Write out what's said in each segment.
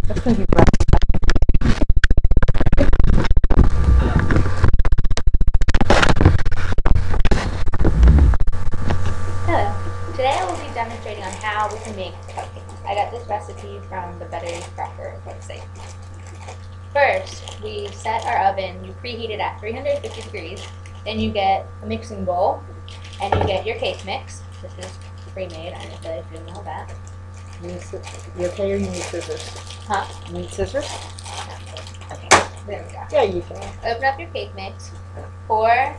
That's going to be rough. Hello. Today I will be demonstrating on how we can make cupcakes. I got this recipe from the Better Crocker website. First, we set our oven, you preheat it at 350 degrees, then you get a mixing bowl, and you get your cake mix. This is pre-made, I don't know if you know that. You okay or you need scissors? Huh? You need scissors? Okay, there we go. Yeah, you can. Open up your cake mix, pour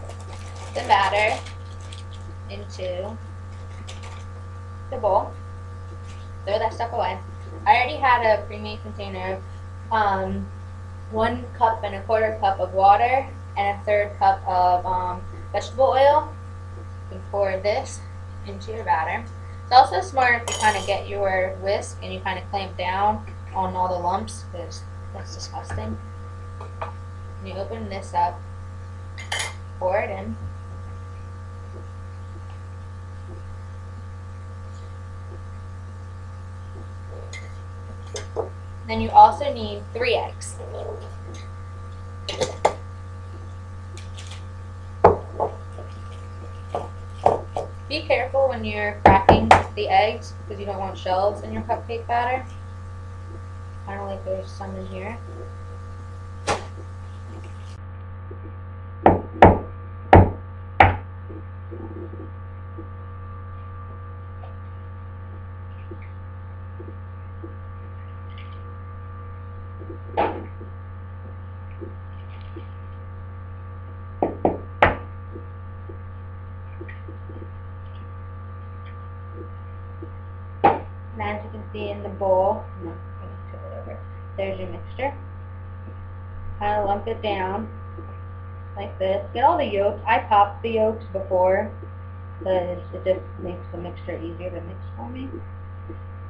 the batter into the bowl, throw that stuff away. I already had a pre-made container, 1 cup and a quarter cup of water and a 1/3 cup of vegetable oil. You can pour this into your batter. It's also smart if you kind of get your whisk and you kind of clamp down on all the lumps, because that's disgusting. And you open this up, pour it in. Then you also need 3 eggs. Be careful when you're cracking the eggs because you don't want shells in your cupcake batter. Kind of like there's some in here. And as you can see in the bowl, there's your mixture. Kind of lump it down like this. Get all the yolks. I popped the yolks before because it just makes the mixture easier to mix for me.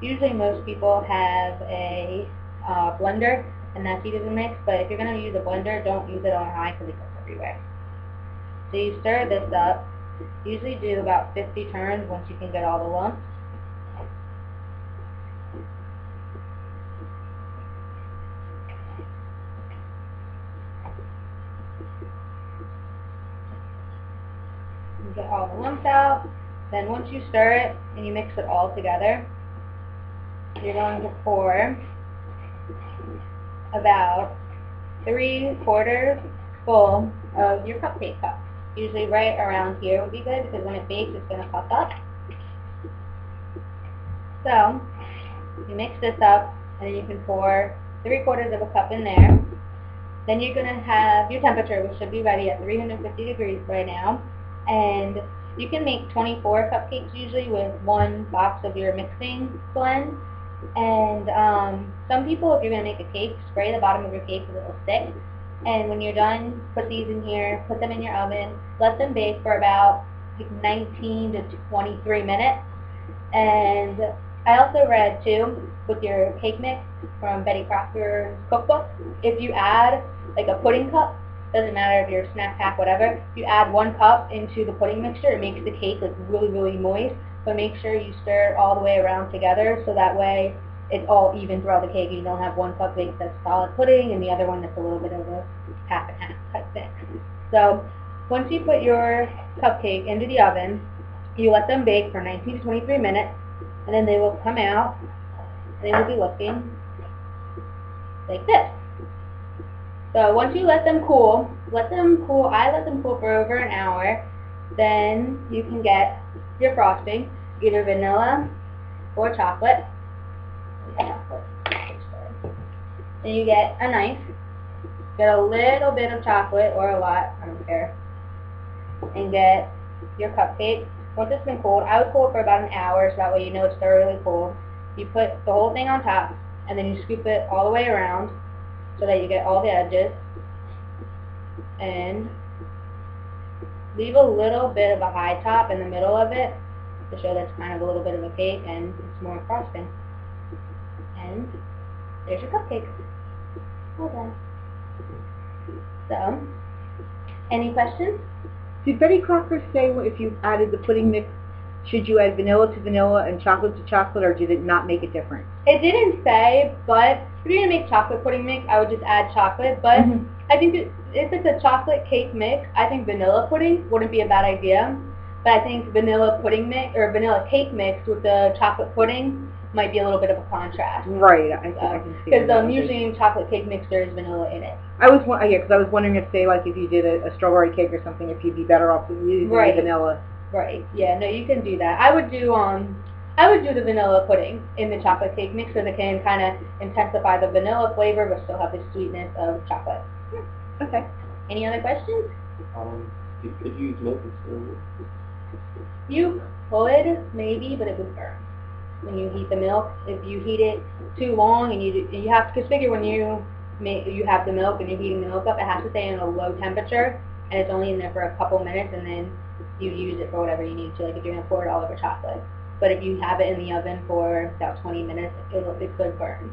Usually most people have a blender and that's easy to mix, but if you're going to use a blender, don't use it on high because it goes everywhere. So you stir this up. Usually do about 50 turns once you can get all the lumps. You get all the lumps out. Then once you stir it and you mix it all together, you're going to pour about 3/4 full of your cupcake cup. Usually right around here would be good because when it bakes it's going to puff up. So you mix this up and then you can pour 3/4 of a cup in there. Then you're going to have your temperature, which should be ready at 350 degrees right now. And you can make 24 cupcakes usually with 1 box of your mixing blend. And some people, if you're going to make a cake, spray the bottom of your cake with a little stick. And when you're done, put these in here, put them in your oven, let them bake for about 19 to 23 minutes. And I also read too, with your cake mix from Betty Crocker's cookbook, if you add like a pudding cup, doesn't matter if you're a snack pack, whatever, if you add 1 cup into the pudding mixture, it makes the cake like really, really moist. But make sure you stir it all the way around together so that way it's all even throughout the cake. You don't have 1 cup baked that's solid pudding and the other one that's a little bit of a half and half type thing. So once you put your cupcake into the oven, you let them bake for 19 to 23 minutes, and then they will come out and they will be looking like this. So once you let them cool, I let them cool for over an hour. Then you can get your frosting, either vanilla or chocolate. Then you get a knife, get a little bit of chocolate or a lot, I don't care, and get your cupcake. Once it's been cooled, I would cool it for about an hour so that way you know it's thoroughly cooled. You put the whole thing on top and then you scoop it all the way around so that you get all the edges, and leave a little bit of a high top in the middle of it to show that's kind of a little bit of a cake and it's more frosting. And there's your cupcake. Well done. So, any questions? Did Betty Crocker say if you added the pudding mix should you add vanilla to vanilla and chocolate to chocolate, or did it not make a difference? It didn't say, but if you're gonna make chocolate pudding mix, I would just add chocolate. But Mhm. I think that if it's a chocolate cake mix, I think vanilla pudding wouldn't be a bad idea. But I think vanilla pudding mix or vanilla cake mix with the chocolate pudding might be a little bit of a contrast. Right, I can see Because that. usually in chocolate cake mix there is vanilla in it. I was because I was wondering if, say, like if you did a strawberry cake or something, if you'd be better off using the Right. vanilla. Right. Yeah. No, you can do that. I would do the vanilla pudding in the chocolate cake mix because it can kind of intensify the vanilla flavor but still have the sweetness of chocolate. Okay. Any other questions? If you use milk instead of You could maybe, but it would burn when you heat the milk. If you heat it too long and you have to figure when you have the milk and you're heating the milk up, it has to stay in a low temperature and it's only in there for a couple minutes and then you use it for whatever you need to. Like if you're gonna pour it all over chocolate. But if you have it in the oven for about 20 minutes, it could burn.